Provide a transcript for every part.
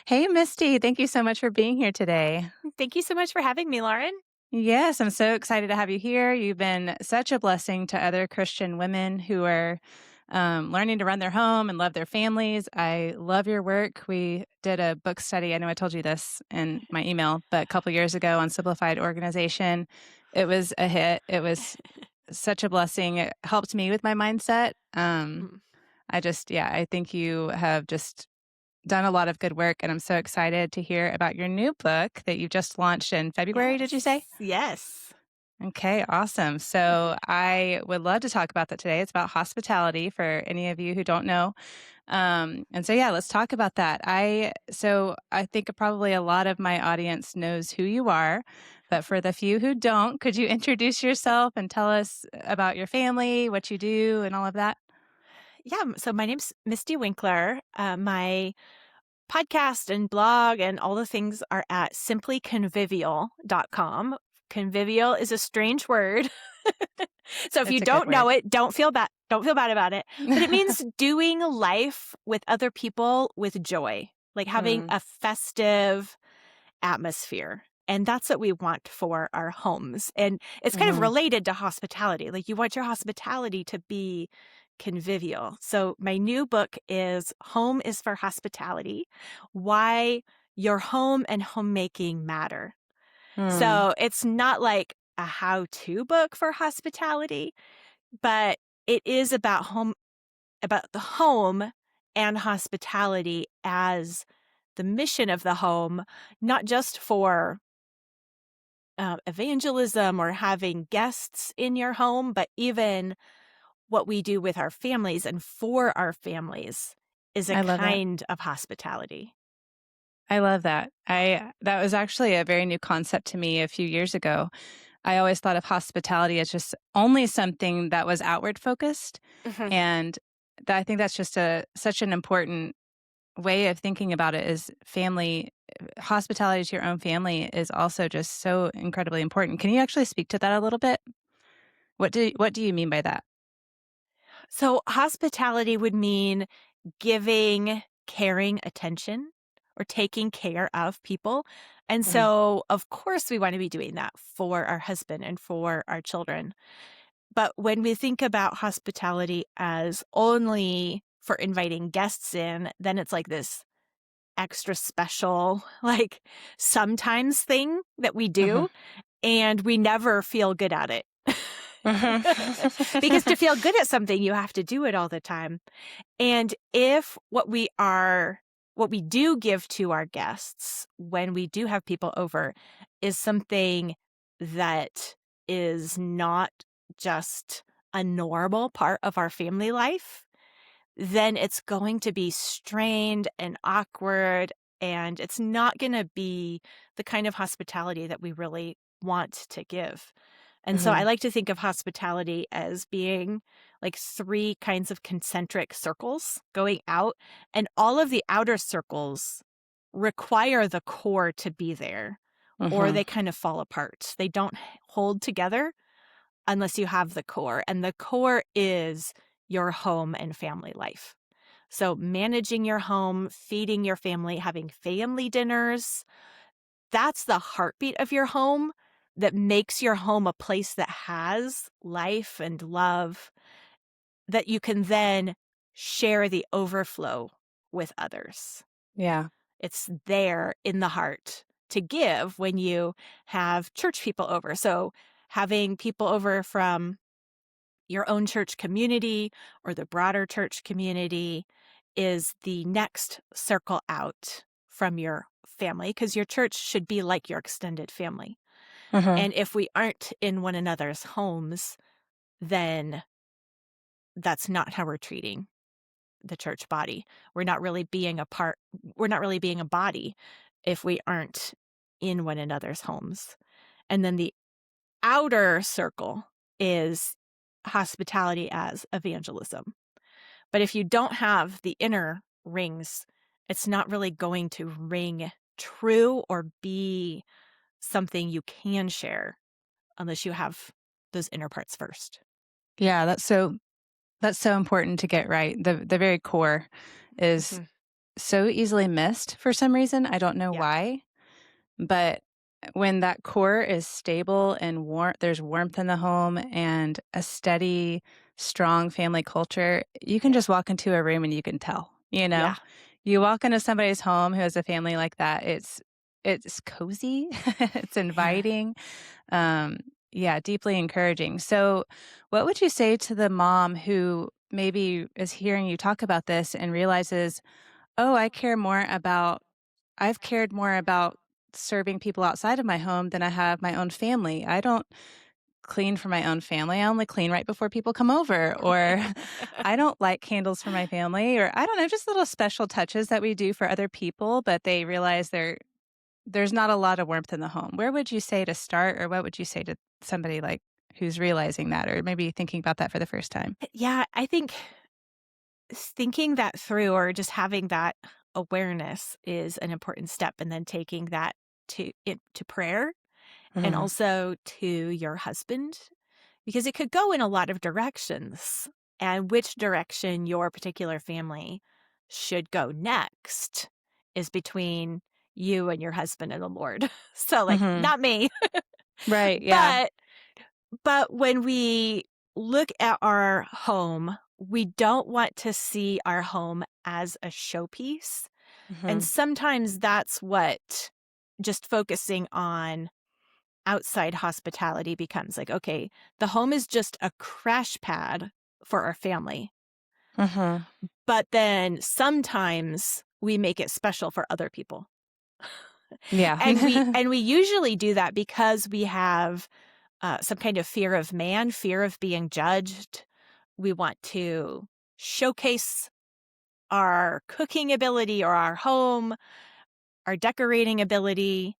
Hey, Misty. Thank you so much for being here today. Thank you so much for having me, Lauren. Yes, I'm so excited to have you here. You've been such a blessing to other Christian women who are learning to run their home and love their families. I love your work. We did a book study. I know I told you this in my email, but a couple years ago on simplified organization. It was a hit. It was such a blessing. It helped me with my mindset. Mm. Yeah, I think you have just done a lot of good work, and I'm so excited to hear about your new book that you just launched in February, did you say? Yes. Yes. Okay, awesome. So I would love to talk about that today. It's about hospitality for any of you who don't know. Yeah, let's talk about that. I think probably a lot of my audience knows who you are, but for the few who don't, could you introduce yourself and tell us about your family, what you do, and all of that? Yeah. So my name's Mystie Winckler. My podcast and blog and all the things are at simplyconvivial.com. Convivial is a strange word. So if you It's a good don't know word. it, don't feel bad. Don't feel bad about it. But it means doing life with other people with joy, like having Mm, a festive atmosphere. And that's what we want for our homes. And it's kind of mhm, related to hospitality. Like you want your hospitality to be convivial. So my new book is Home is for Hospitality: Why Your Home and Homemaking Matter. mm, So it's not like a how-to book for hospitality, but it is about the home and hospitality as the mission of the home, not just for evangelism or having guests in your home, but even what we do with our families and for our families is a I love that. kind of hospitality. I love that. That was actually a very new concept to me a few years ago. I always thought of hospitality as just only something that was outward focused, Mhm. and I think that's just a such an important way of thinking about it is family hospitality to your own family is also just so incredibly important. Can you actually speak to that a little bit? What do you mean by that? So, hospitality would mean giving caring attention or taking care of people. And Mhm, so, of course, we want to be doing that for our husband and for our children. But when we think about hospitality as only for inviting guests in, then it's like this extra special, like sometimes thing that we mhm. do, and we never feel good at it. Mhm. Because to feel good at something, you have to do it all the time. And if what we do give to our guests when we do have people over is something that is not just a normal part of our family life, then it's going to be strained and awkward, and it's not going to be the kind of hospitality that we really want to give. And so I Mhm, like to think of hospitality as being like three kinds of concentric circles going out, and all of the outer circles require the core to be there, or mhm. they kind of fall apart. They don't hold together unless you have the core, and the core is your home and family life. So, managing your home, feeding your family, having family dinners, that's the heartbeat of your home that makes your home a place that has life and love that you can then share the overflow with others. Yeah. It's there in the heart to give when you have church people over. So, having people over from your own church community or the broader church community is the next circle out from your family, because your church should be like your extended family. Mhm. And if we aren't in one another's homes, then that's not how we're treating the church body. We're not really being a part, we're not really being a body if we aren't in one another's homes. And then the outer circle is hospitality as evangelism. But if you don't have the inner rings, it's not really going to ring true or be something you can share unless you have those inner parts first. Yeah, that's so important to get right. The very core is Mhm. so easily missed for some reason. I don't know Yeah, why, but when that core is stable and there's warmth in the home and a steady, strong family culture, you can yeah, just walk into a room and you can tell, you yeah, know? You walk into somebody's home who has a family like that, it's cozy, it's yeah. inviting, um, yeah, deeply encouraging. So, what would you say to the mom who maybe is hearing you talk about this and realizes, "Oh, I've cared more about serving people outside of my home than I have my own family. I don't clean for my own family. I only clean right before people come over," or "I don't light candles for my family," or I don't know, just little special touches that we do for other people, but they realize there's not a lot of warmth in the home. Where would you say to start, or what would you say to somebody like who's realizing that, or maybe thinking about that for the first time? Yeah, I think thinking that through or just having that awareness is an important step, and then taking that to prayer and Mhm. also to your husband, because it could go in a lot of directions, and which direction your particular family should go next is between you and your husband and the Lord. So, like, Mhm. not me. Right, yeah. But when we look at our home, we don't want to see our home as a showpiece. And Mhm. sometimes that's what just focusing on outside hospitality becomes like, okay, the home is just a crash pad for our family. Mhm. But then sometimes we make it special for other people. Yeah. And we usually do that because we have some kind of fear of man, fear of being judged. We want to showcase our cooking ability or our home, our decorating ability.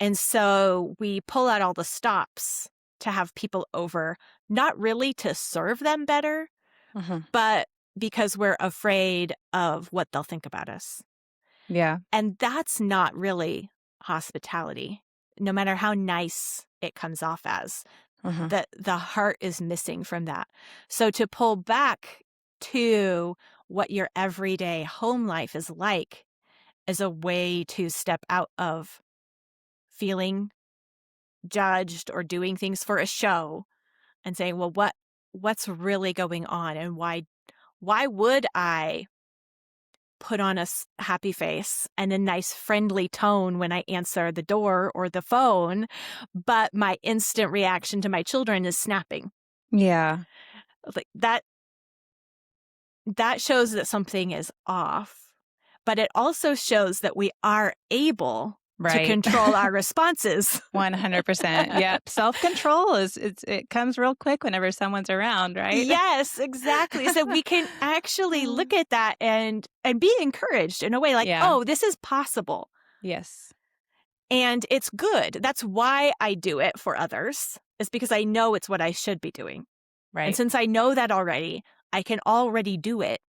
And so we pull out all the stops to have people over, not really to serve them better, Mhm. but because we're afraid of what they'll think about us. Yeah. And that's not really hospitality, no matter how nice it comes off as. Mhm. The heart is missing from that. So to pull back to what your everyday home life is like is a way to step out of feeling judged or doing things for a show and saying, well, what's really going on, and why would I put on a happy face and a nice friendly tone when I answer the door or the phone, but my instant reaction to my children is snapping. Yeah. Like that shows that something is off, but it also shows that we are able to Right. control our responses. 100%. Yep. Self-control it comes real quick whenever someone's around, right? Yes, exactly. So we can actually Uh, look at that and be encouraged in a way like, yeah. "Oh, this is possible." Yes. And it's good. That's why I do it for others, is because I know it's what I should be doing. And Right. since I know that already, I can already do it.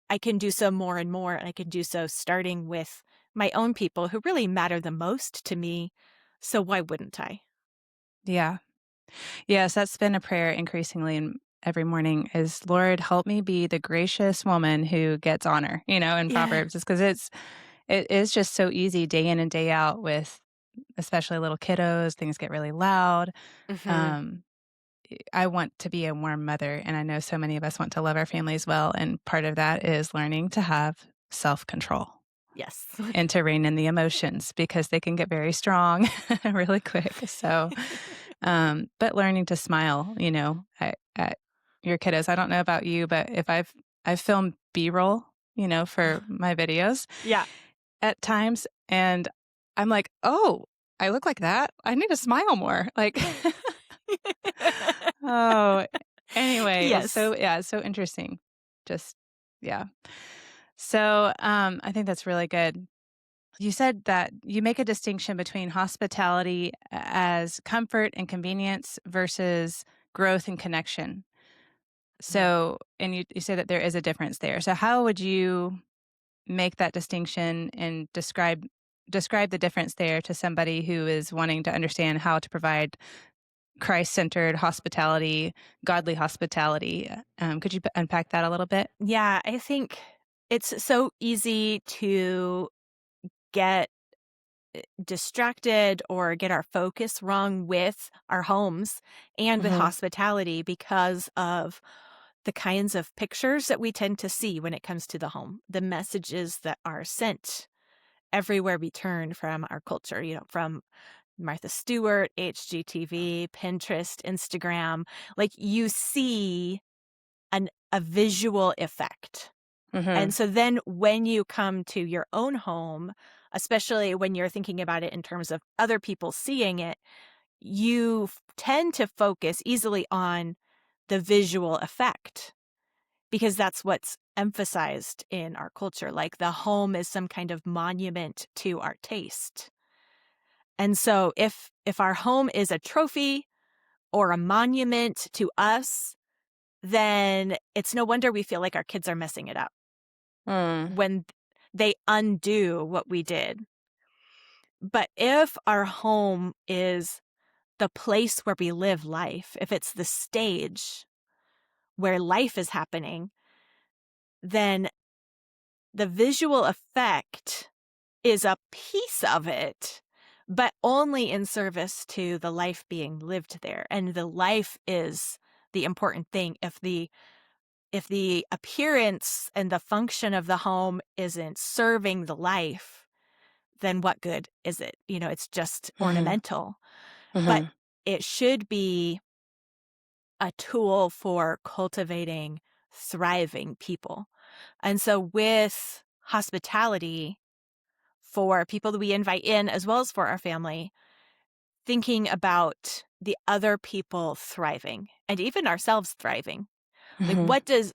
I can do so more and more, and I can do so starting with my own people who really matter the most to me. So why wouldn't I? Yeah. Yes, that's been a prayer increasingly in every morning is, "Lord, help me be the gracious woman who gets honor," in Yeah. Proverbs, just because it is just so easy day in and day out with especially little kiddos, things get really loud. Hmm. Um, I want to be a warm mother, and I know so many of us want to love our families well, and part of that is learning to have self-control Yes. and to rein in the emotions because they can get very strong really quick. So, but learning to smile, at your kiddos. I don't know about you, but if I've filmed B-roll, for my videos Yeah. at times, and I'm like, "Oh, I look like that? I need to smile more." Like, oh, anyway, Yes. it's so interesting. Just yeah. So, I think that's really good. You said that you make a distinction between hospitality as comfort and convenience versus growth and connection. Mhm. So, and you say that there is a difference there. So, how would you make that distinction and describe the difference there to somebody who is wanting to understand how to provide Christ-centered hospitality, godly hospitality? Could you unpack that a little bit? Yeah, I think It's so easy to get distracted or get our focus wrong with our homes and with Mhm. hospitality because of the kinds of pictures that we tend to see when it comes to the home, the messages that are sent everywhere we turn from our culture, from Martha Stewart, HGTV, Pinterest, Instagram. Like you see a visual effect. And Mhm. so then when you come to your own home, especially when you're thinking about it in terms of other people seeing it, you tend to focus easily on the visual effect because that's what's emphasized in our culture. Like the home is some kind of monument to our taste. And so if our home is a trophy or a monument to us, then it's no wonder we feel like our kids are messing it up Mm. when they undo what we did. But if our home is the place where we live life, if it's the stage where life is happening, then the visual effect is a piece of it, but only in service to the life being lived there. And the life is the important thing. If the appearance and the function of the home isn't serving the life, then what good is it? It's just Mhm. ornamental. But Mhm. it should be a tool for cultivating thriving people. And so with hospitality for people that we invite in as well as for our family, thinking about the other people thriving and even ourselves thriving. Like Mhm.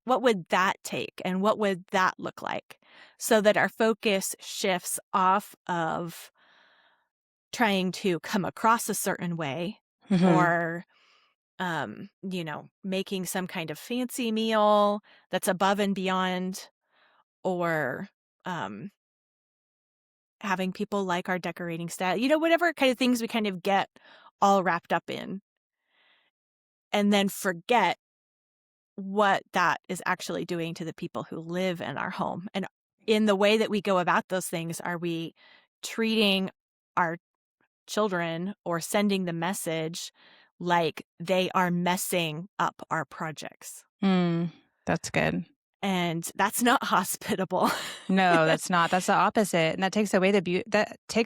what would that take and what would that look like so that our focus shifts off of trying to come across a certain way Mhm. or making some kind of fancy meal that's above and beyond or um having people like our decorating style, whatever kind of things we kind of get all wrapped up in and then forget what that is actually doing to the people who live in our home. And in the way that we go about those things, are we treating our children or sending the message like they are messing up our projects? Mm. That's good. And that's not hospitable. No, that's not. That's the opposite, and that takes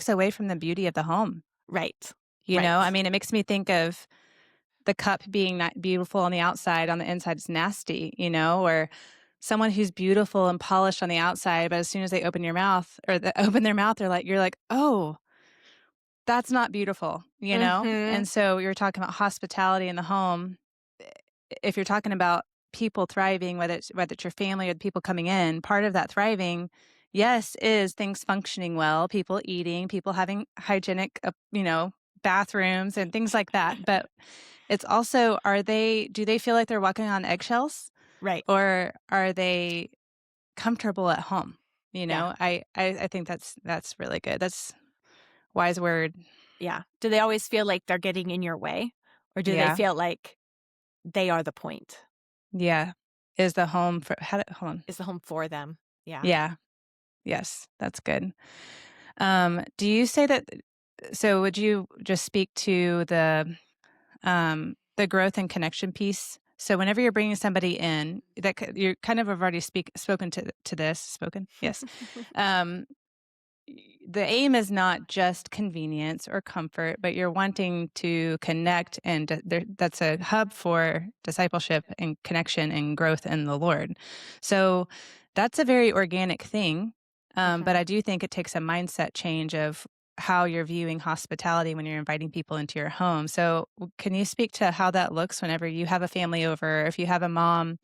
away from the beauty of the home, Right. you know? I Right. mean, it makes me think of the cup being not beautiful on the outside, on the inside it's nasty, or someone who's beautiful and polished on the outside, but as soon as they open your mouth or open their mouth, they're like, "Oh, that's not beautiful," you know? Mhm. And so you're talking about hospitality in the home. If you're talking about people thriving, whether it's your family or the people coming in, part of that thriving, yes, is things functioning well, people eating, people having hygienic, bathrooms and things like that. But it's also, do they feel like they're walking on eggshells Right. or are they comfortable at home? Yeah. I think that's really good. That's wise word. Yeah. Do they always feel like they're getting in your way? Or do they Yeah. feel like they are the point? Yeah. Is the home for, hold on. Is the home for them? Yeah. Yeah. Yes. That's good. Do you say that so would you just speak to the growth and connection piece? So whenever you're bringing somebody in, you kind of have already spoken to this, spoken? Yes. Um, the aim is not just convenience or comfort, but you're wanting to connect, and that's a hub for discipleship and connection and growth in the Lord. So that's a very organic thing. But Mhm. I do think it takes a mindset change of how you're viewing hospitality when you're inviting people into your home. So, can you speak to how that looks whenever you have a family over, if you have a mom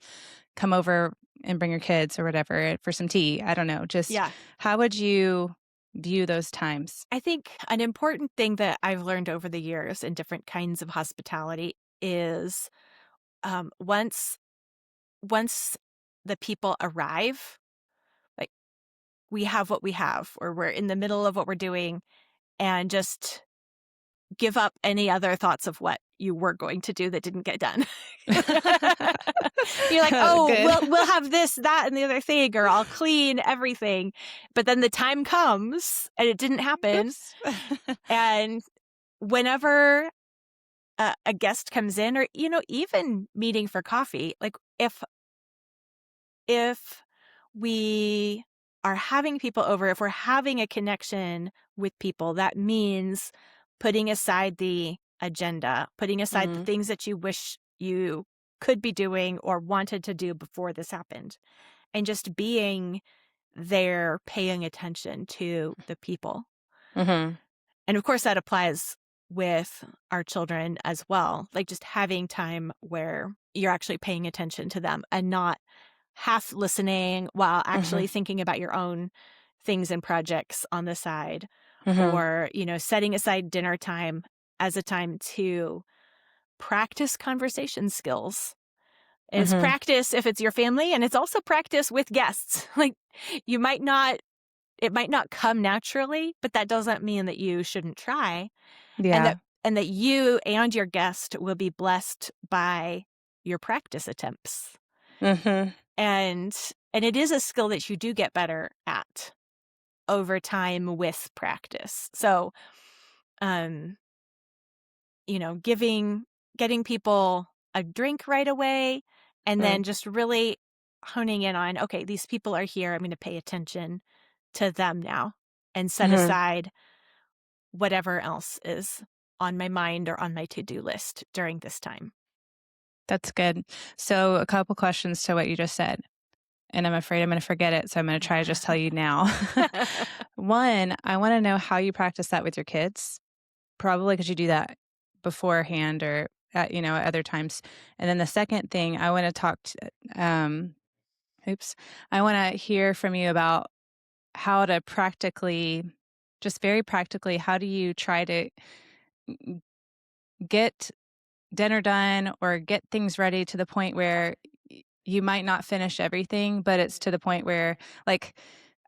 come over and bring your kids or whatever for some tea? I don't know. Just Yeah. how would you view those times? I think an important thing that I've learned over the years in different kinds of hospitality is once the people arrive, like we have what we have, or we're in the middle of what we're doing, and just give up any other thoughts of what you were going to do that didn't get done. You're like, oh, Good. we'll have this, that, and the other thing, or I'll clean everything. But then the time comes and it didn't happen. Oops. And whenever a guest comes in, or, even meeting for coffee, like if we are having people over, if we're having a connection with people, that means putting aside the agenda, putting aside the things that you wish you could be doing or wanted to do before this happened, and just being there, paying attention to the people. Mm-hmm. And of course, that applies with our children as well. Like just having time where you're actually paying attention to them and not half listening while actually thinking about your own things and projects on the side, Mm-hmm. or, setting aside dinner time as a time to practice conversation skills. Is Mm-hmm. practice if it's your family, and it's also practice with guests. Like it might not come naturally, but that doesn't mean that you shouldn't try, and Yeah. that you and your guest will be blessed by your practice attempts. Mm-hmm. And it is a skill that you do get better at over time with practice. So, um, getting people a drink right away, and then just really honing in on, okay, these people are here. I'm going to pay attention to them now and set Mm-hmm. aside whatever else is on my mind or on my to-do list during this time. That's good. So a couple questions to what you just said, and I'm afraid I'm going to forget it. So I'm going to try to just tell you now. One, I want to know how you practice that with your kids. Probably because you do that beforehand or at, other times. And then the second thing I want to I want to hear from you about how to practically, just very practically, how do you try to get dinner done or get things ready to the point where you might not finish everything, but it's to the point where, like,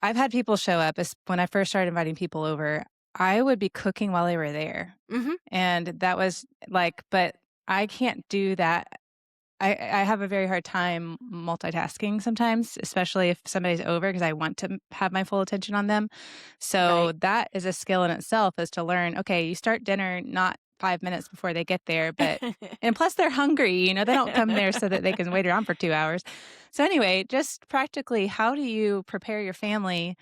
I've had people show up when I first started inviting people over, I would be cooking while they were there. Hmm. And that was like, but I can't do that. I have a very hard time multitasking sometimes, especially if somebody's over because I want to have my full attention on them. So Right. that is a skill in itself, is to learn, okay, you start dinner not 5 minutes before they get there, and plus they're hungry, they don't come there so that they can wait around for 2 hours. So anyway, just practically, how do you prepare your family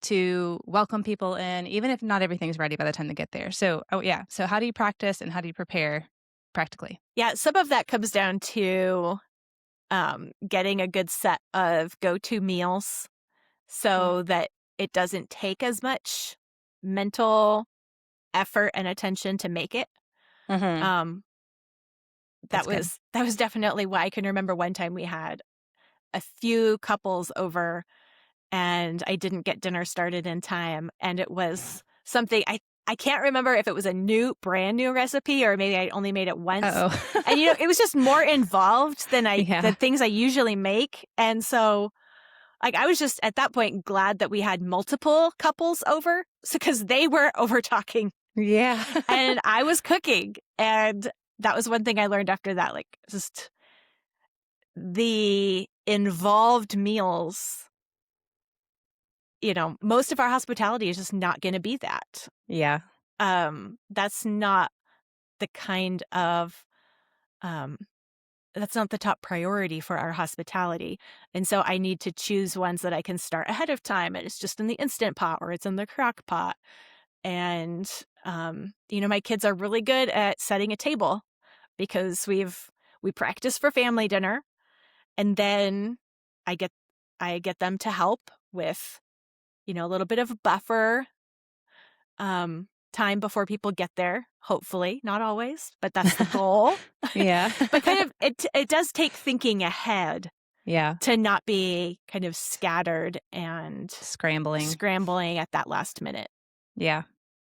to welcome people in, even if not everything's ready by the time they get there? So, oh yeah. So how do you practice and how do you prepare practically? Yeah, some of that comes down to getting a good set of go-to meals so that it doesn't take as much mental effort and attention to make it. Mm-hmm. Um, that That's good. was that was definitely why I can remember one time we had a few couples over and I didn't get dinner started in time, and it was something I can't remember if it was a brand new recipe or maybe I only made it once. Uh-oh. And it was just more involved than Yeah. things I usually make. And so like I was just at that point glad that we had multiple couples over, because they were over talking Yeah. and I was cooking. And that was one thing I learned after that, like just the involved meals. Most of our hospitality is just not going to be that. Yeah. That's not the kind of um that's not the top priority for our hospitality. And so I need to choose ones that I can start ahead of time, and it's just in the Instant Pot or it's in the crock pot. And my kids are really good at setting a table because we practice for family dinner, and then I get them to help with a little bit of buffer time before people get there. Hopefully, not always, but that's the goal. Yeah. But kind of it does take thinking ahead Yeah. to not be kind of scattered and Scrambling. scrambling at that last minute. Yeah.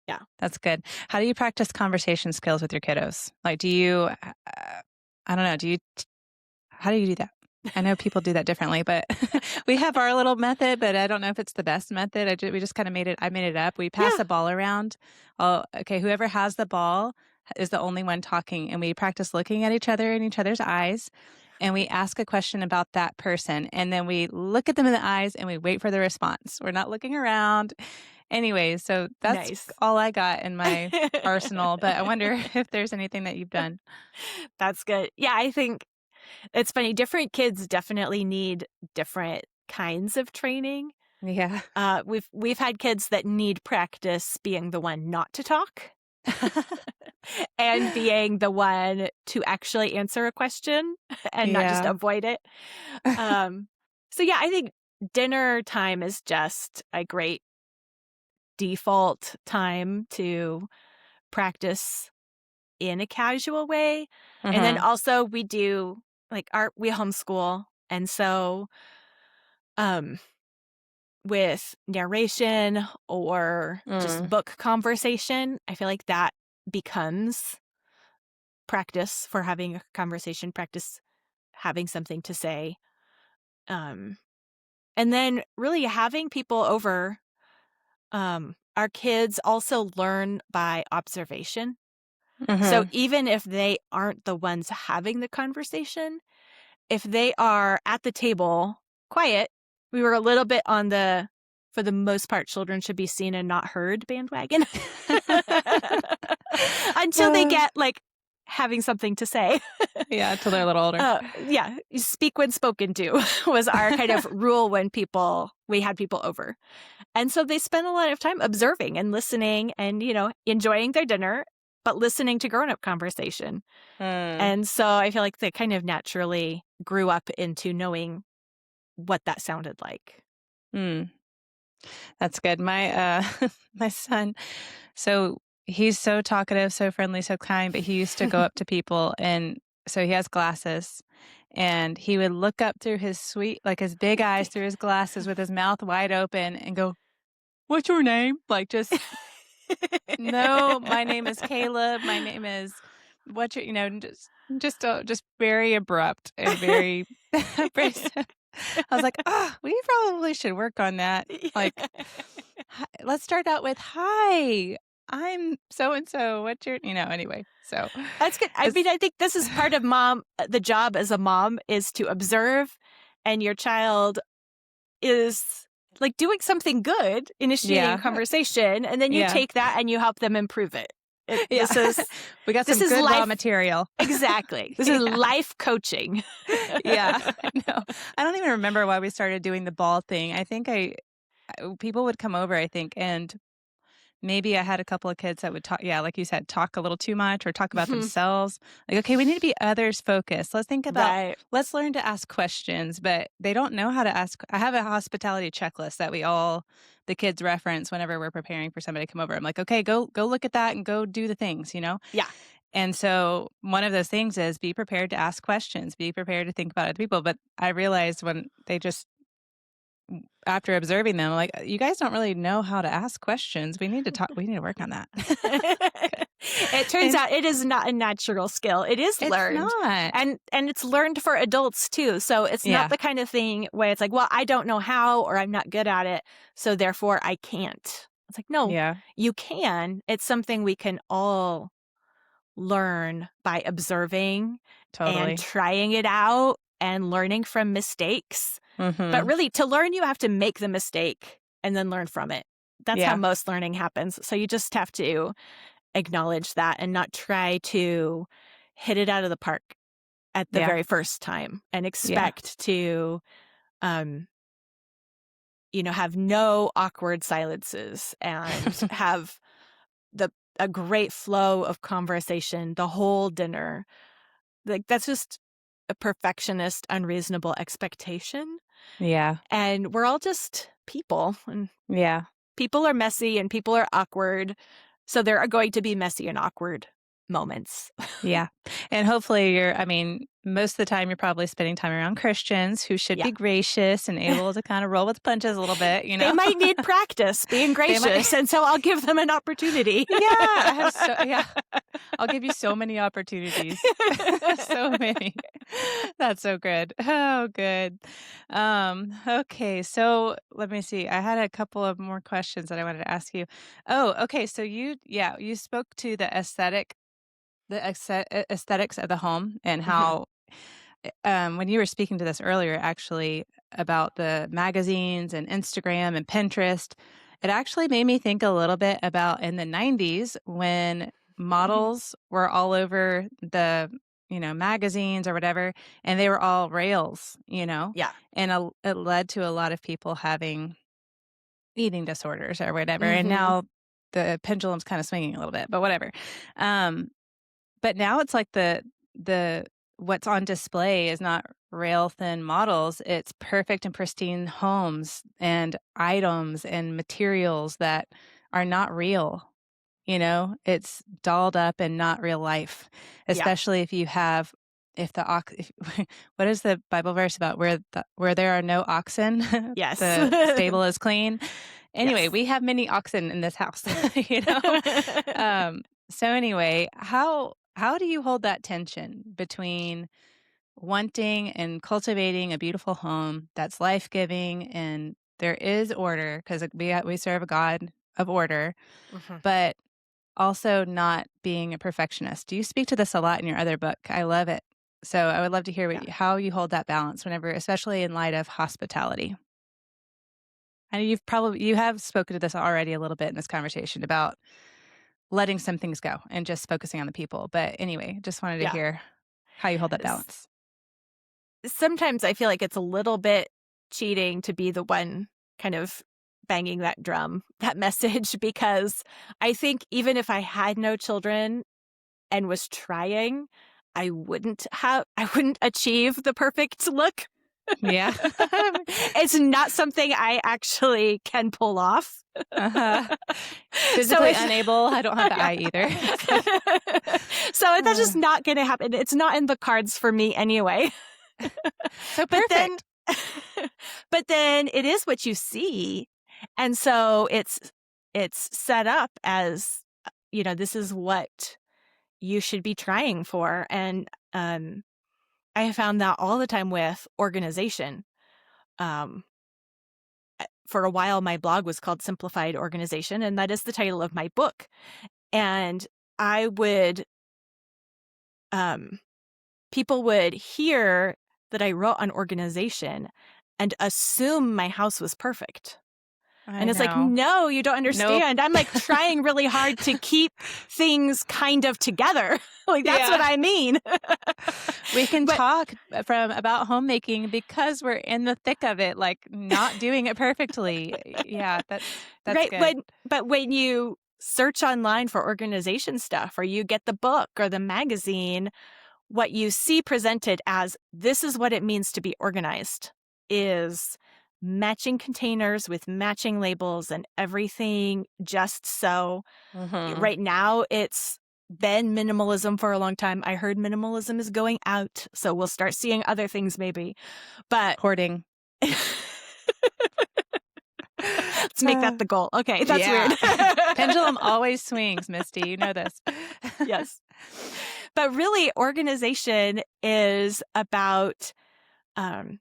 Yeah. That's good. How do you practice conversation skills with your kiddos? Like, do you, I don't know, how do you do that? I know people do that differently, but we have our little method, but I don't know if it's the best method. We just kind of I made it up. We pass Yeah. the ball around. Oh, okay. Whoever has the ball, is the only one talking, and we practice looking at each other in each other's eyes, and we ask a question about that person, and then we look at them in the eyes and we wait for the response. We're not looking around. Anyway, so that's Nice. all I got in my arsenal, but I wonder if there's anything that you've done. That's good. Yeah, I think it's funny. Different kids definitely need different kinds of training. Yeah. We've had kids that need practice being the one not to talk and being the one to actually answer a question and not just Yeah. avoid it. So yeah, I think dinner time is just a great default time to practice in a casual way. And then Mhm. also we do we homeschool. And so um with narration or just Mm. book conversation, I feel like that becomes practice for having a conversation, practice having something to say. Um and then really having people over, our kids also learn by observation. So Mhm. even if they aren't the ones having the conversation, if they are at the table quiet, we were a little bit on the, for the most part, children should be seen and not heard bandwagon until they Uh, get having something to say. yeah, till they're a little older. Yeah, you speak when spoken to was our kind of rule when we had people over. And so they spend a lot of time observing and listening and, enjoying their dinner, but listening to grown up conversation. Mm, And so I feel like they kind of naturally grew up into knowing what that sounded like. mm, that's good. My, my son, so he's so talkative, so friendly, so kind, but he used to go up to people, and so he has glasses, and he would look up through his his big eyes through his glasses with his mouth wide open and go, "What's your name?" Like, just, "No, my name is Caleb. My name is," what's your, and just very abrupt and very abrasive. I was like, "Ah, we probably should work on that." Like, "Hi, let's start out with, 'Hi, I'm so and so. What's your,'" anyway. So, That's good. I it's mean, I think this is part of the job as a mom is to observe, and your child is doing something good, initiating a yeah, conversation, and then you yeah, take that and you help them improve it. yeah. We got This some is good raw life. material. Exactly. This is Yeah, life coaching. yeah, I know. I don't even remember why we started doing the ball thing. I think people would come over, I think, and maybe I had a couple of kids that would talk, yeah, like you said, talk a little too much or talk about Mhm. themselves. Like, okay, we need to be others focused. Right. Let's learn to ask questions, but they don't know how to ask. I have a hospitality checklist that the kids reference whenever we're preparing for somebody to come over. I'm like, okay, go look at that and go do the things. Yeah. And so one of those things is be prepared to ask questions, be prepared to think about other people. But I realized when they just, after observing them, like, you guys don't really know how to ask questions. We need to work on that. Good. It turns And out it is not a natural skill. It is it's learned. not. And it's learned for adults too. So it's not Yeah. the kind of thing where it's like, well, I don't know how or I'm not good at it, so therefore I can't. It's like, no, Yeah, you can. It's something we can all learn by observing and totally. trying it out and learning from mistakes. But Mhm. really, to learn, you have to make the mistake and then learn from it. That's how Yeah, most learning happens. So you just have to acknowledge that and not try to hit it out of the park at the yeah, very first time and yeah. expect to, um, have no awkward silences and have the a great flow of conversation the whole dinner. Like that's just a perfectionist, unreasonable expectation. Yeah, And we're all just people, and yeah. people are messy and people are awkward. So there are going to be messy and awkward moments. Yeah. And hopefully most of the time you're probably spending time around Christians who should Yeah. be gracious and able to kind of roll with punches a little bit, you They know? might need practice being They might. gracious, and so I'll give them an opportunity. Yeah, I have yeah. I'll give you so many opportunities. So many. That's so good. Oh, good. Okay, so let me see. I had a couple of more questions that I wanted to ask you. Oh, okay. So you spoke to the aesthetic. the aesthetics of the home and Mhm. how when you were speaking to this earlier, actually, about the magazines and Instagram and Pinterest, it actually made me think a little bit about in the 90s when models were all over the, magazines or whatever, and they were all rails, Yeah. and it led to a lot of people having eating disorders or whatever. And Mhm. now the pendulum's kind of swinging a little bit, but whatever. Um, but now it's like the what's on display is not rail thin models, it's perfect and pristine homes and items and materials that are not real, It's dolled up and not real life, Yeah. especially if you have if the ox if what is the Bible verse about where there are no oxen, Yes. the stable is clean? Anyway, Yes. we have many oxen in this house, you know? So anyway, how do you hold that tension between wanting and cultivating a beautiful home that's life-giving and there is order because we serve a God of order, Mhm. but also not being a perfectionist? Do you speak to this a lot in your other book? I love it. So I would love to hear Yeah. how you hold that balance whenever especially in light of hospitality. And you have spoken to this already a little bit in this conversation about letting some things go and just focusing on the people. But anyway, just wanted to Yeah. hear how you hold that S balance. Sometimes I feel like it's a little bit cheating to be the one kind of banging that drum, that message, because I think even if I had no children and was trying, I wouldn't achieve the perfect look. Yeah. It's not something I actually can pull off. Uh-huh. So Physically it's unable. I don't have the yeah. eye either. So that's Uh, just not gonna happen. It's not in the cards for me anyway. so But then perfect. but then it is what you see, and so it's set up as, this is what you should be trying for, and, I have found that all the time with organization. Um, for a while, my blog was called Simplified Organization, and that is the title of my book, and I would, um people would hear that I wrote on organization and assume my house was perfect. I And it's like, know. "No, you don't Nope. understand. I'm, like, trying really hard to keep things kind of together." Like, that's what Yeah. I mean. We can But talk from about homemaking because we're in the thick of it, like not doing it perfectly. Yeah, that's right, good. when you search online for organization stuff or you get the book or the magazine, what you see presented as, "This is what it means to be organized," is matching containers with matching labels and everything just so. Mhm. Right now, it's been minimalism for a long time. I heard minimalism is going out, so we'll start seeing other things maybe. But Hoarding. let's make that the goal. Okay, that's weird. Yeah. Pendulum always swings, Misty, you know this. Yes. But really, organization is about, um,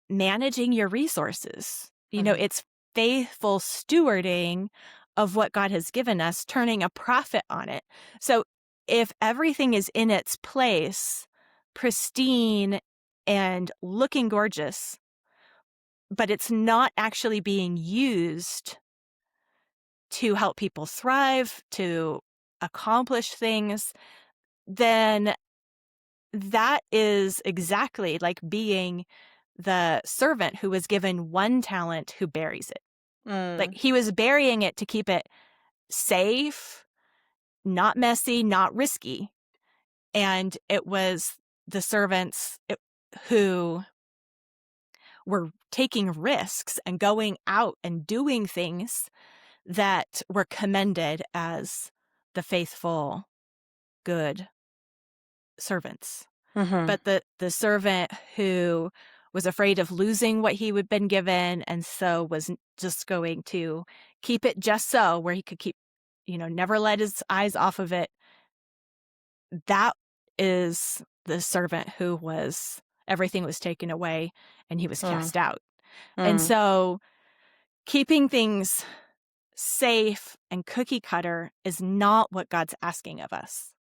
managing your resources. Mhm. It's faithful stewarding of what God has given us, turning a profit on it. So if everything is in its place, pristine and looking gorgeous, but it's not actually being used to help people thrive, to accomplish things, then that is exactly like being the servant who was given one talent who buries it. Like, Mm. he was burying it to keep it safe, not messy, not risky. And it was the servants who were taking risks and going out and doing things that were commended as the faithful, good servants. Mhm. But the servant who was afraid of losing what he had been given and so was just going to keep it just so where he could keep, never let his eyes off of it. That is the servant who was everything was taken away and he was Mm. cast out. And Mm. so keeping things safe and cookie cutter is not what God's asking of us.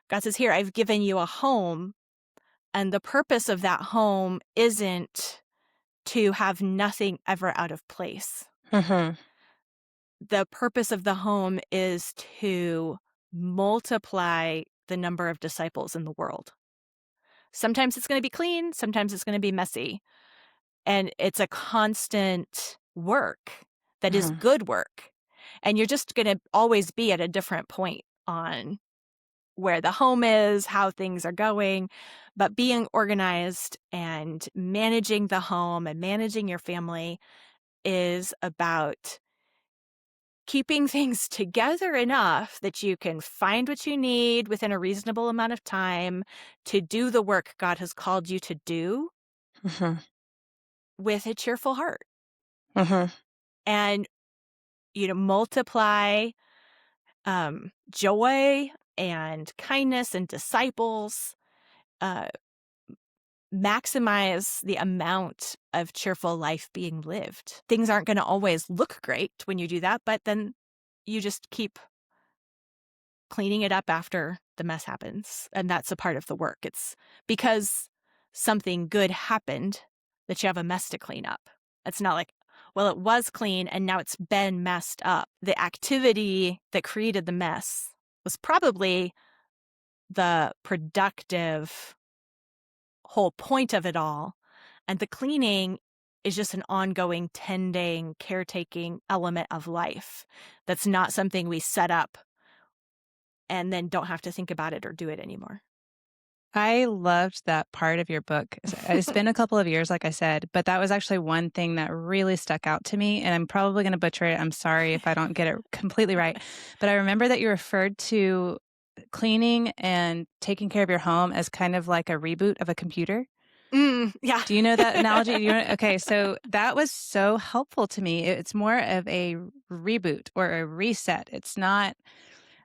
God says, "Here, I've given you a home, and the purpose of that home isn't to have nothing ever out of place. Mhm. The purpose of the home is to multiply the number of disciples in the world. Sometimes it's gonna be clean, sometimes it's gonna be messy, and it's a constant work that is Mhm. good work, and you're just gonna always be at a different point on where the home is, how things are going, but being organized and managing the home and managing your family is about keeping things together enough that you can find what you need within a reasonable amount of time to do the work God has called you to do Mhm. with a cheerful heart Mhm. and, multiply joy and kindness and disciples. Uh, Maximize the amount of cheerful life being lived. Things aren't going to always look great when you do that, but then you just keep cleaning it up after the mess happens. And that's a part of the work. It's because something good happened that you have a mess to clean up. It's not like, well, it was clean and now it's been messed up. The activity that created the mess was probably the productive whole point of it all. And the cleaning is just an ongoing tending, caretaking element of life. That's not something we set up and then don't have to think about it or do it anymore. I loved that part of your book. It's been a couple of years, like I said, but that was actually one thing that really stuck out to me, and I'm probably gonna butcher it. I'm sorry if I don't get it completely right. But I remember that you referred to cleaning and taking care of your home as kind of like a reboot of a computer. Yeah. Do you know that analogy? Do you know okay, so that was so helpful to me. It's more of a reboot or a reset. It's not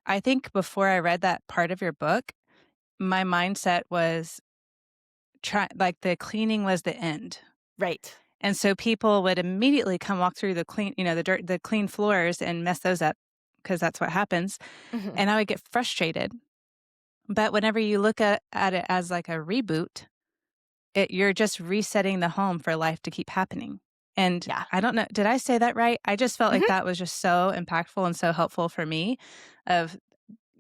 I think before I read that part of your book, my mindset was like the cleaning was the end. Right. And so people would immediately come walk through the clean, the clean floors and mess those up because that's what happens. Mhm. And I would get frustrated. But whenever you look at it as like a reboot, you're just resetting the home for life to keep happening. And Yeah. I don't know, did I say that right? I just felt like Mhm. that was just so impactful and so helpful for me of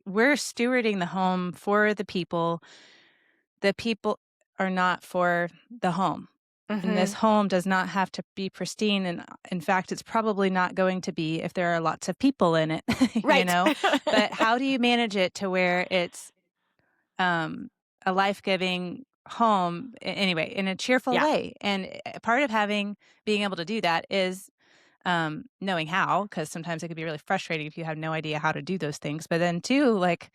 we're stewarding the home for the people. The people are not for the home. And this Mhm. home does not have to be pristine, and, in fact, it's probably not going to be if there are lots of people in it, you Right. know? But how do you manage it to where it's, a life-giving home anyway, in a cheerful Yeah. way? And, part of being able to do that is, knowing how, because sometimes it could be really frustrating if you have no idea how to do those things, but then 2, like,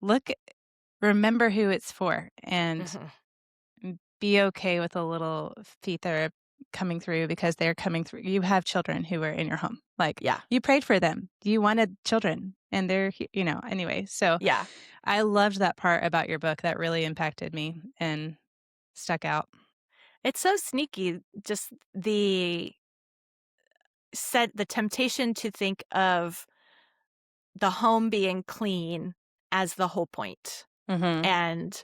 look remember who it's for, and Mhm. be okay with a little feet that are coming through because they're coming through. You have children who are in your home. Like, Yeah. you prayed for them. You wanted children and anyway. So Yeah. I loved that part about your book that really impacted me and stuck out. It's so sneaky, just the temptation to think of the home being clean as the whole point. Mhm. And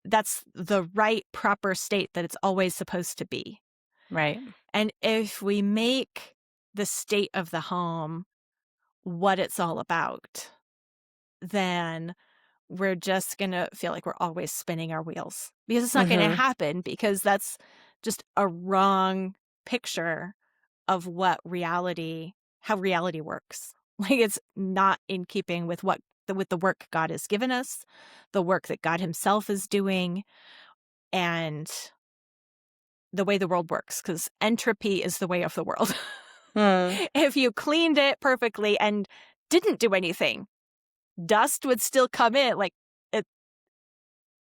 that's the right, proper state that it's always supposed to be. Right. And if we make the state of the home what it's all about, then we're just going to feel like we're always spinning our wheels because it's not going to Mhm. happen because that's just a wrong picture of how reality works. Like it's not in keeping with with the work God has given us, the work that God himself is doing, and the way the world works, because entropy is the way of the world. Mm. If you cleaned it perfectly and didn't do anything, dust would still come in. Like it,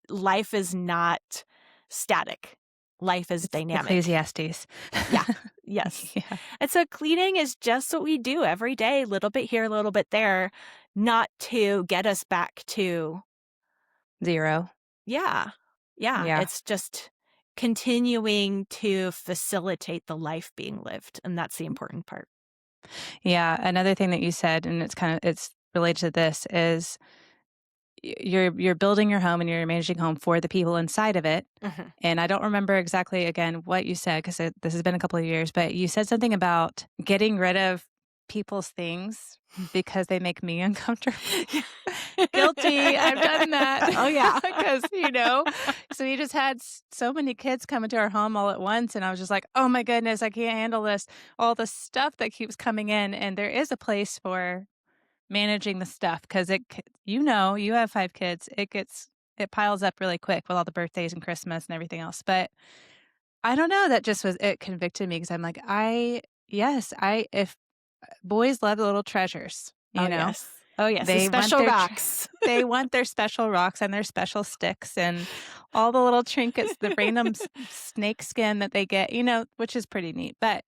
life is not static. Life is It's dynamic. Ecclesiastes. Yeah. Yes. Yeah. And so cleaning is just what we do every day, a little bit here, a little bit there, not to get us back to, 0. yeah. Yeah. Yeah. It's just continuing to facilitate the life being lived. And that's the important part. Yeah. Another thing that you said, and it's related to this, is you're building your home and you're managing home for the people inside of it. Mhm. And I don't remember exactly again what you said because this has been a couple of years, but you said something about getting rid of people's things because they make me uncomfortable. Guilty. I've done that Oh, yeah. because, so we just had so many kids come into our home all at once. And I was just like, oh my goodness, I can't handle this. All the stuff that keeps coming in. And there is a place for managing the stuff because you have 5 kids. It piles up really quick with all the birthdays and Christmas and everything else. But I don't know. It convicted me because I'm like, if boys love little treasures, Oh, yes. Oh, yes, the they want special their rocks. they want their special rocks and their special sticks and all the little trinkets, the random snake skin that they get, which is pretty neat. But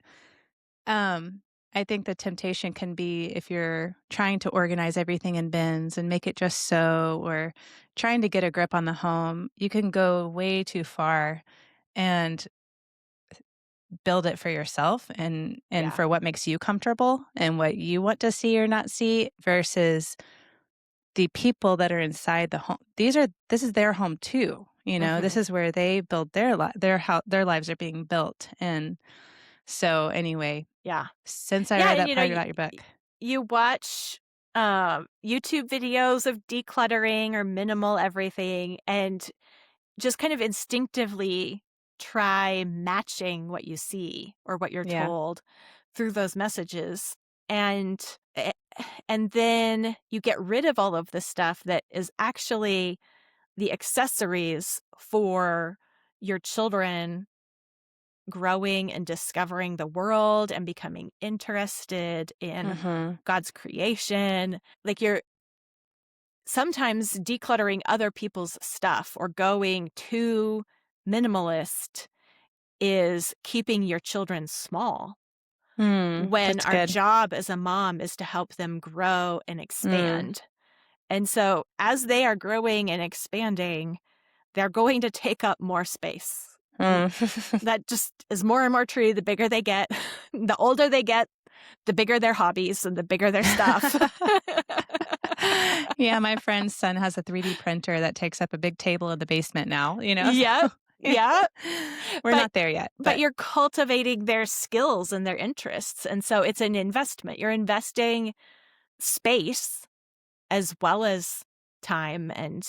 I think the temptation can be if you're trying to organize everything in bins and make it just so, or trying to get a grip on the home, you can go way too far and build it for yourself and Yeah, for what makes you comfortable and what you want to see or not see versus the people that are inside the home. This is their home too. This mhm, is where they build their lives are being built. And so anyway, yeah. since I Yeah, read and, that part about your book. you watch, YouTube videos of decluttering or minimal everything, and just kind of instinctively try matching what you see or what you're Yeah. told through those messages, and a and then you get rid of all of the stuff that is actually the accessories for your children growing and discovering the world and becoming interested in Mhm. God's creation. Like, you're sometimes decluttering other people's stuff or going too minimalist is keeping your children small, when That's our good. job as a mom is to help them grow and Mm. expand. And so as they are growing and expanding, they're going to take up more space. And Mm. that just is more and more true the bigger they get. The older they get, the bigger their hobbies and the bigger their stuff. Yeah, my friend's son has a 3D printer that takes up a big table in the basement now, Yep, so yep. we're But not there yet, but but you're cultivating their skills and their interests, and so it's an investment. You're investing space as well as time and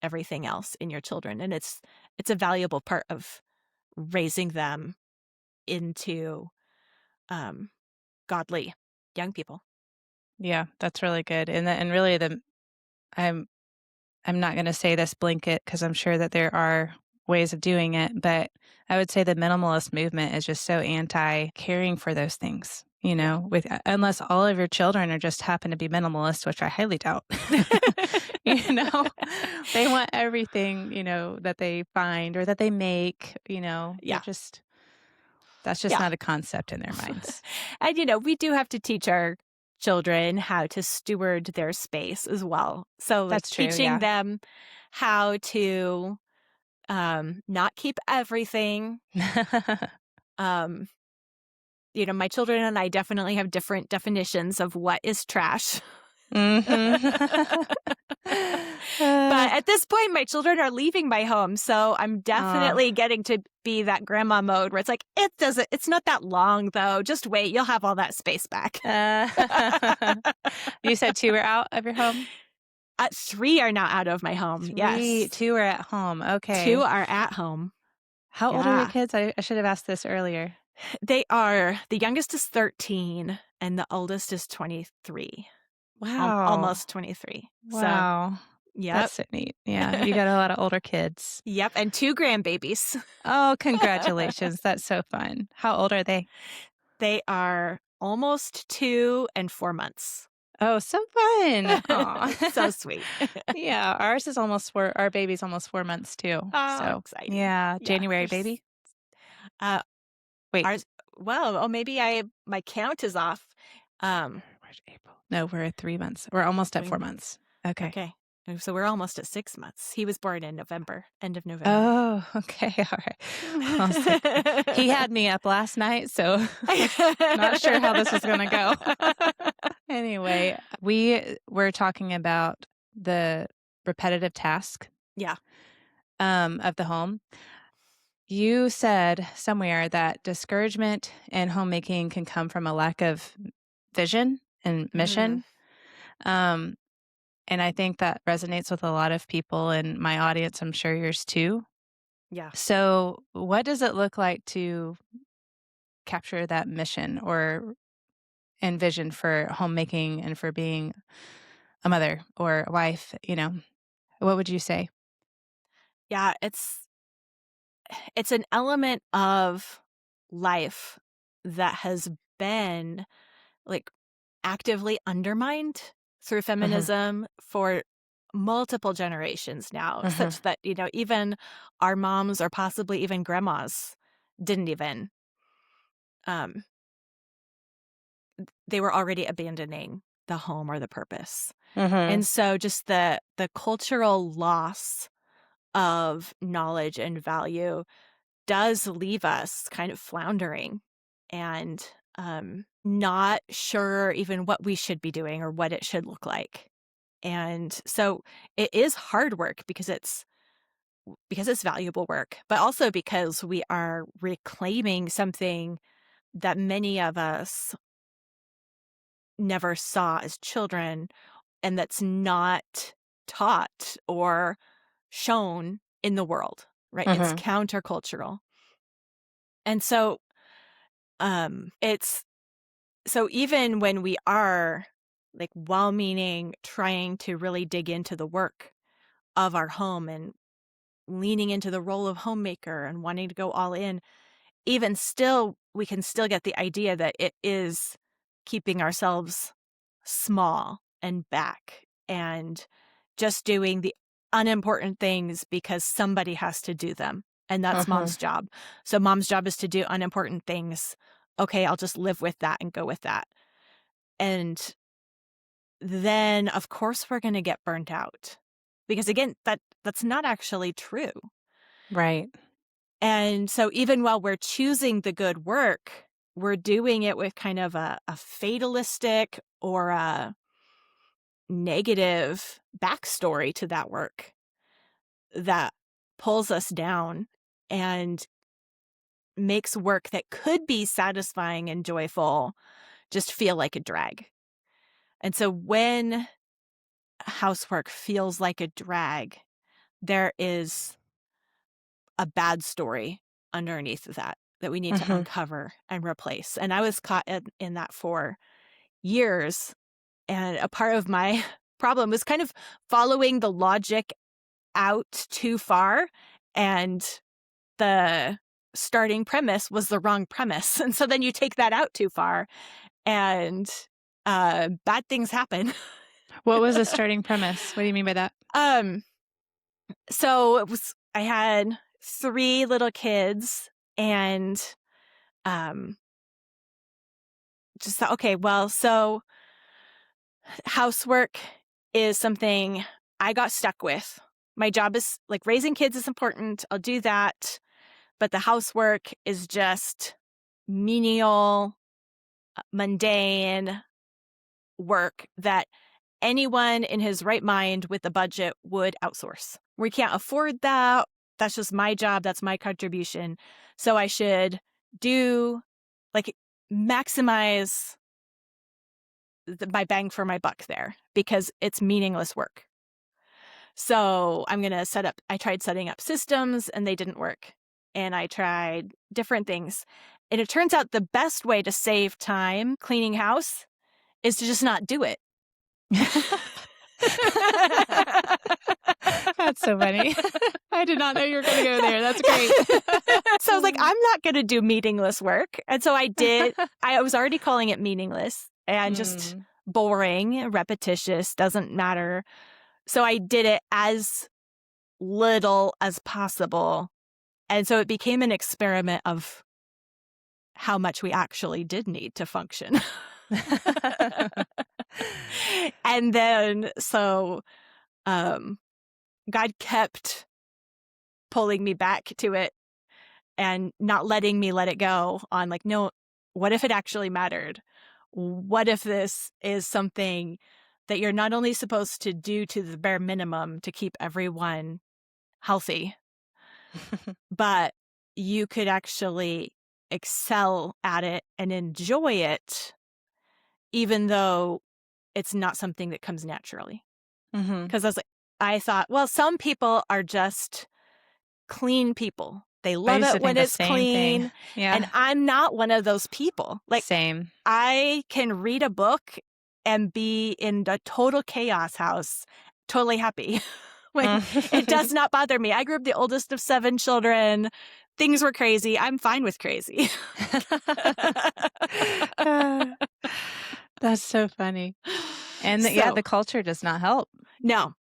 everything else in your children, and it's a valuable part of raising them into, um, godly young people. yeah, that's really good. And really I'm I'm not gonna say this blanket because I'm sure that there are ways of doing it, but I would say the minimalist movement is just so anti caring for those things, Yeah. unless all of your children are just happen to be minimalist, which I highly doubt. You know? They want everything, that they find or that they make, Yeah. that's just Yeah. not a concept in their minds. And, we do have to teach our children how to steward their space as well. So, like, That's true, teaching yeah. them how to, not keep everything. Um, my children and I definitely have different definitions of what is trash. Mhm. But at this point, my children are leaving my home, so I'm Aw. definitely getting to be that grandma mode where it's like, it's not that long though. Just wait, you'll have all that space back. Uh, you said 2 were out of your home? 3 are now out of my home. 3 Yes. 2 are at home, 2 okay. are at home. How old are your Yeah. kids? I should have asked this earlier. The youngest is 13 and the oldest is 23. Wow. Almost 23. So, Wow. yep. That's so neat. Yeah, you got a lot of older kids. Yep, and 2 grandbabies. Oh, congratulations, that's so fun. How old are they? They are almost 2 and 4 months. Oh, so fun. So Aw. sweet. Yeah, our baby's almost 4 months too. Oh, So, exciting. yeah, Yeah, January there's baby? uh, Wait, ours well, oh, maybe my count is off. Um, where's April? No, we're at 3 months. We're almost at 3 4 months. months. Okay. Okay. So we're almost at 6 months. He was born in November, end of November. Oh, okay, alright. I was like, he had me up last night, so not sure how this is gonna go. Anyway, we were talking about the repetitive task Yeah. of the home. You said somewhere that discouragement in homemaking can come from a lack of vision and Mhm. mission. Um, and I think that resonates with a lot of people in my audience. I'm sure yours too. Yeah. So, what does it look like to capture that mission or envision for homemaking and for being a mother or a wife? What would you say? Yeah, it's an element of life that has been, like, actively undermined through Mhm, feminism for multiple generations now, mhm, such that, even our moms or possibly even grandmas didn't even, um they were already abandoning the home or the purpose. mhm, And so just the cultural loss of knowledge and value does leave us kind of floundering and not sure even what we should be doing or what it should look like. And so it is hard work because it's valuable work, but also because we are reclaiming something that many of us never saw as children and that's not taught or shown in the world, right? It's mhm, countercultural. And so it's so even when we are like well-meaning trying to really dig into the work of our home and leaning into the role of homemaker and wanting to go all in, even still we can still get the idea that it is keeping ourselves small and back and just doing the unimportant things because somebody has to do them. And that's mhm. mom's job. So mom's job is to do unimportant things. Okay, I'll just live with that and go with that. And then of course we're going to get burnt out. Because again, that's not actually true. Right. And so even while we're choosing the good work, we're doing it with kind of a fatalistic or a negative backstory to that work that pulls us down and makes work that could be satisfying and joyful just feel like a drag. And so when housework feels like a drag, there is a bad story underneath of that we need to Mhm. uncover and replace. And I was caught in that for years. And a part of my problem was kind of following the logic out too far. And the starting premise was the wrong premise. And so then you take that out too far and bad things happen. What was the starting premise? What do you mean by that? um, so I had 3 little kids and um, just thought, okay, well, so housework is something I got stuck with. My job is like raising kids is important. I'll do that. But the housework is just menial, mundane work that anyone in his right mind with a budget would outsource. We can't afford that. That's just my job. That's my contribution. So I should do like maximize my bang for my buck there because it's meaningless work. So I'm going to I tried setting up systems and they didn't work. And I tried different things. And it turns out the best way to save time cleaning house is to just not do it. That's so funny. I did not know you were gonna go there. That's great. So I was like, I'm not going to do meaningless work. And so I did. I was already calling it meaningless and just Mm. boring, repetitious, doesn't matter. So I did it as little as possible. And so it became an experiment of how much we actually did need to function. And then, um, God kept pulling me back to it and not letting me let it go on like, no, what if it actually mattered? What if this is something that you're not only supposed to do to the bare minimum to keep everyone healthy, but you could actually excel at it and enjoy it, even though it's not something that comes naturally. Mhm. Because I thought, well, some people are just clean people. They I love used to it when think the it's same thing. clean. And Yeah, I'm not one of those people. Like, same. I can read a book and be in a total chaos house, totally happy. Like, it does not bother me. I grew up the oldest of 7 children. Things were crazy. I'm fine with crazy. That's so funny. And yeah, So, the culture does not help no.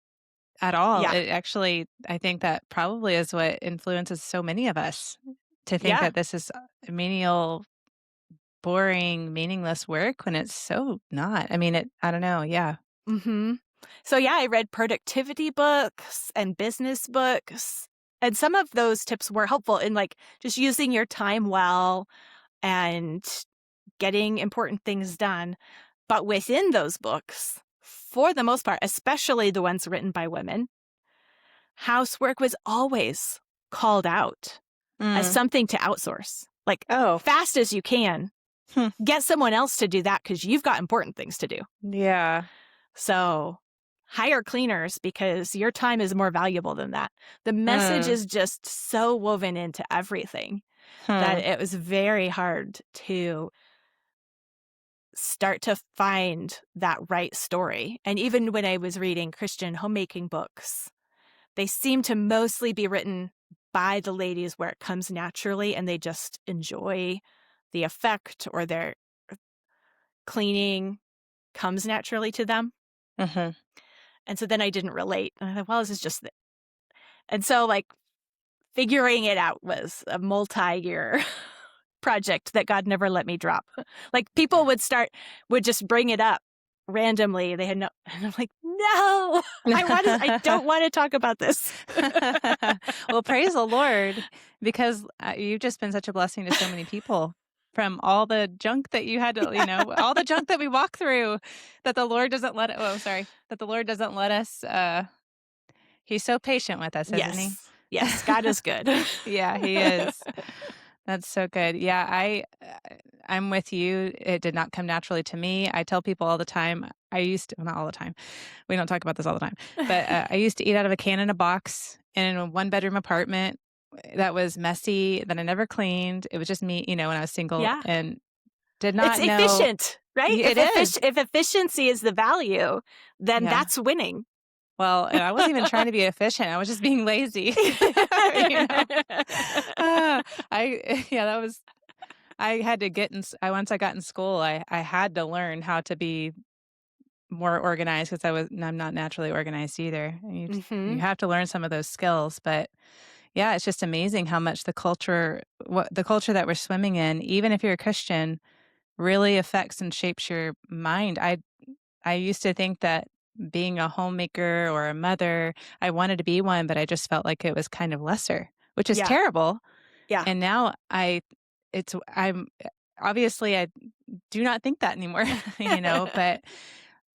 at all. Yeah. It actually, I think that probably is what influences so many of us to think Yeah. that this is menial, boring, meaningless work when it's so not. I mean, I don't know. Yeah. Mhm. So, yeah, I read productivity books and business books, and some of those tips were helpful in, like, just using your time well and getting important things done. But within those books, for the most part, especially the ones written by women, housework was always called out as Mm. something to outsource. Like, Oh, fast as you can, hmm. get someone else to do that because you've got important things to do. Yeah. So hire cleaners because your time is more valuable than that. The message Mm. is just so woven into everything that Hmm. it was very hard to start to find that right story. And even when I was reading Christian homemaking books, they seem to mostly be written by the ladies where it comes naturally and they just enjoy the effect, or their cleaning comes naturally to them. Mhm. And so then I didn't relate. And I thought, well, this is just and so, like, figuring it out was a multi-year project that God never let me drop. Like, people would just bring it up randomly. They had no and I'm like, "No, I don't wanna talk about this." Well, praise the Lord because, you've just been such a blessing to so many people from all the junk that you had to all the junk that we walk through that the Lord doesn't let oh, sorry, that the Lord doesn't let us, he's so patient with us, isn't he? Yes. Yes, God is good. Yeah, he is. That's so good. Yeah, I'm with you. It did not come naturally to me. I tell people all the time, I used to well, not all the time. We don't talk about this all the time, but, I used to eat out of a can in a box in a one-bedroom apartment that was messy, that I never cleaned. It was just me, when I was single Yeah. and did It's not know. efficient, right? It is. If efficiency is the value, then Yeah. that's winning. Well, and I wasn't even trying to be efficient. I was just being lazy. You know? Uh, yeah, that was I had to get in s I once I got in school, I had to learn how to be more organized because I'm not naturally organized either. And you Mhm. have to learn some of those skills, but yeah, it's just amazing how much the culture that we're swimming in, even if you're a Christian, really affects and shapes your mind. I used to think that being a homemaker or a mother, I wanted to be one, but I just felt like it was kind of lesser, which is Yeah. terrible. Yeah. And now I'm obviously I do not think that anymore, but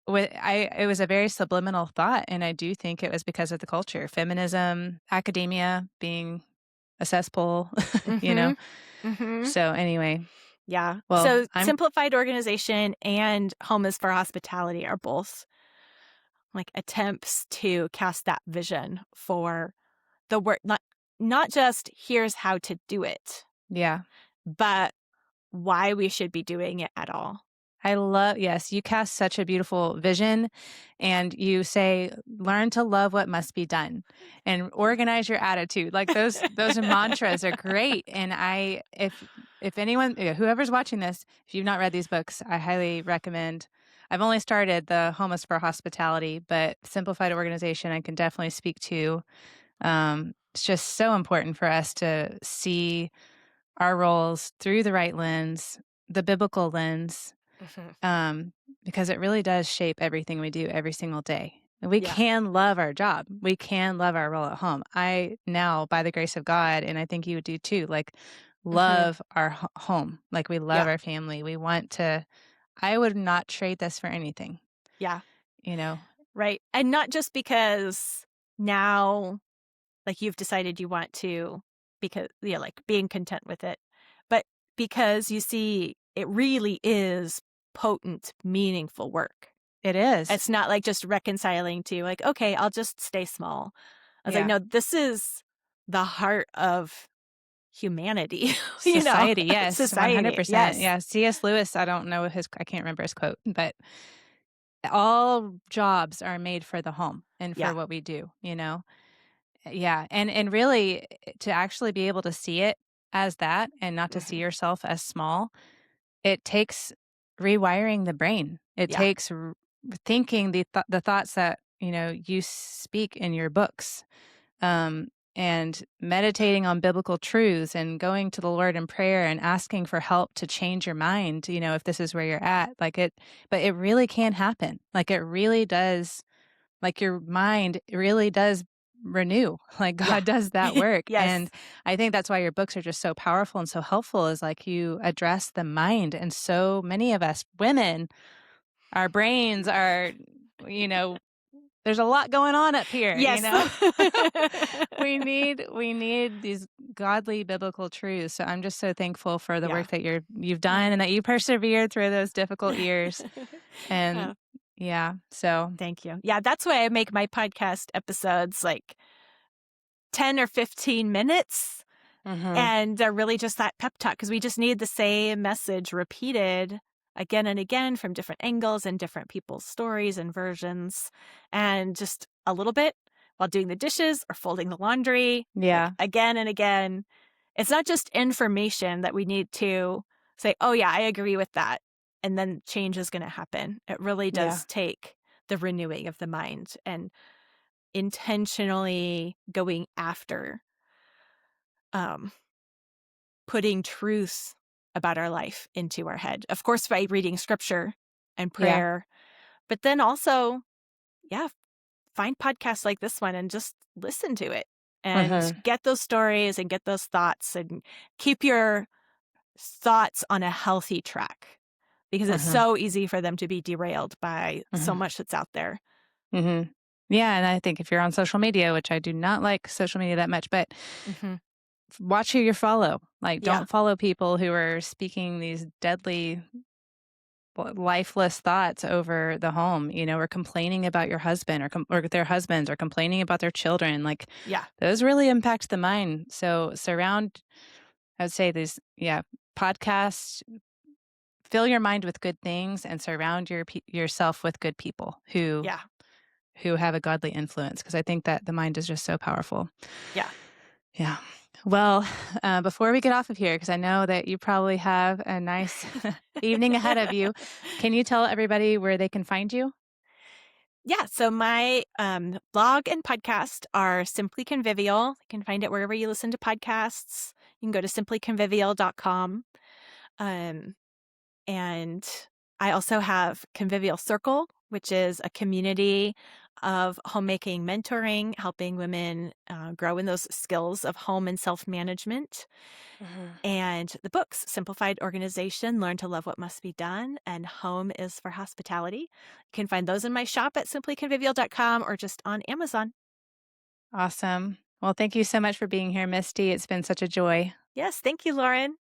it was a very subliminal thought, and I do think it was because of the culture, feminism, academia being a cesspool, you know? Mhm. Mhm. So anyway, Yeah. well, So simplified organization and home is for hospitality are both like attempts to cast that vision for the work, not just here's how to do it, yeah. but why we should be doing it at all. Yes, you cast such a beautiful vision and you say, learn to love what must be done and organize your attitude. Like those mantras are great. And if anyone, whoever's watching this, if you've not read these books, I highly recommend. I've only started the Home is for Hospitality, but Simplified Organization, I can definitely speak to. It's just so important for us to see our roles through the right lens, the biblical lens, Mhm. um, because it really does shape everything we do every single day. And we Yeah. can love our job. We can love our role at home. I now, by the grace of God, and I think you would do too, like Mhm. love our home. Like we love Yeah. our family. We want to, I would not trade this for anything. Yeah. you know? Right. And not just because now, like, you've decided you want to, because, yeah, like, being content with it, but because you see it really is potent, meaningful work. It is. It's not like just reconciling to, like, okay, I'll just stay small. I was like, Yeah. no, this is the heart of humanity, Society, yes, society. 100%. Yes. Yeah, C.S. Lewis, I can't remember his quote, but all jobs are made for the home and for Yeah. what we do, you know? Yeah, and really, to actually be able to see it as that and not to see Hmm. yourself as small, it takes rewiring the brain. It Yeah. takes thinking the thoughts that, you speak in your books, um, and meditating on biblical truths and going to the Lord in prayer and asking for help to change your mind, if this is where you're at. But it really can happen. Like, it really does, like, your mind really does renew. Like, Yeah. God does that work. Yes. And I think that's why your books are just so powerful and so helpful, is like you address the mind. And so many of us women, our brains are, you know, there's a lot going on up here, Yes. we need these godly biblical truths. So I'm just so thankful for the Yeah. work that you've Yeah. done and that you persevered through those difficult years. And Oh, yeah, so thank you. Yeah, that's why I make my podcast episodes like 10 or 15 minutes. mhm. And they're really just that pep talk, because we just need the same message repeated again and again from different angles and different people's stories and versions. And just a little bit while doing the dishes or folding the laundry, like Yeah, again and again. It's not just information that we need to say, oh, yeah, I agree with that. And then change is going to happen. It really yeah, does take the renewing of the mind and intentionally going after um, putting truth about our life into our head. Of course, by reading scripture and yeah. prayer, but then also, yeah, find podcasts like this one and just listen to it and Mhm, get those stories and get those thoughts and keep your thoughts on a healthy track, because it's mhm, so easy for them to be derailed by so mhm, much that's out there. mhm. Yeah, and I think if you're on social media, which I do not like social media that much, but Hmm. watch who you follow. Like, Yeah. don't follow people who are speaking these deadly, lifeless thoughts over the home, or complaining about your husband, or their husbands, or complaining about their children. Like, Yeah. those really impact the mind. So I would say these, yeah, podcasts, fill your mind with good things and surround yourself with good people Yeah. who have a godly influence, because I think that the mind is just so powerful. Yeah. Yeah. Well, before we get off of here, because I know that you probably have a nice evening ahead of you, can you tell everybody where they can find you? Yeah, so my blog and podcast are Simply Convivial. You can find it wherever you listen to podcasts. You can go to simplyconvivial.com. Um, and I also have Convivial Circle, which is a community of homemaking mentoring, helping women grow in those skills of home and self management. Mhm. And the books, Simplified Organization, Learn to Love What Must Be Done, and Home is for Hospitality. You can find those in my shop at simplyconvivial.com or just on Amazon. Awesome. Well, thank you so much for being here, Misty. It's been such a joy. Yes, thank you, Lauren.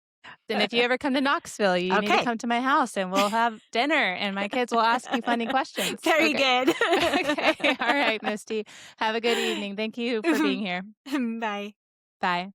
And if you ever come to Knoxville, you need to Okay. come to my house and we'll have dinner and my kids will ask you funny questions. Very Okay. good. Okay. All right, Misty. Have a good evening. Thank you for being here. Bye. Bye.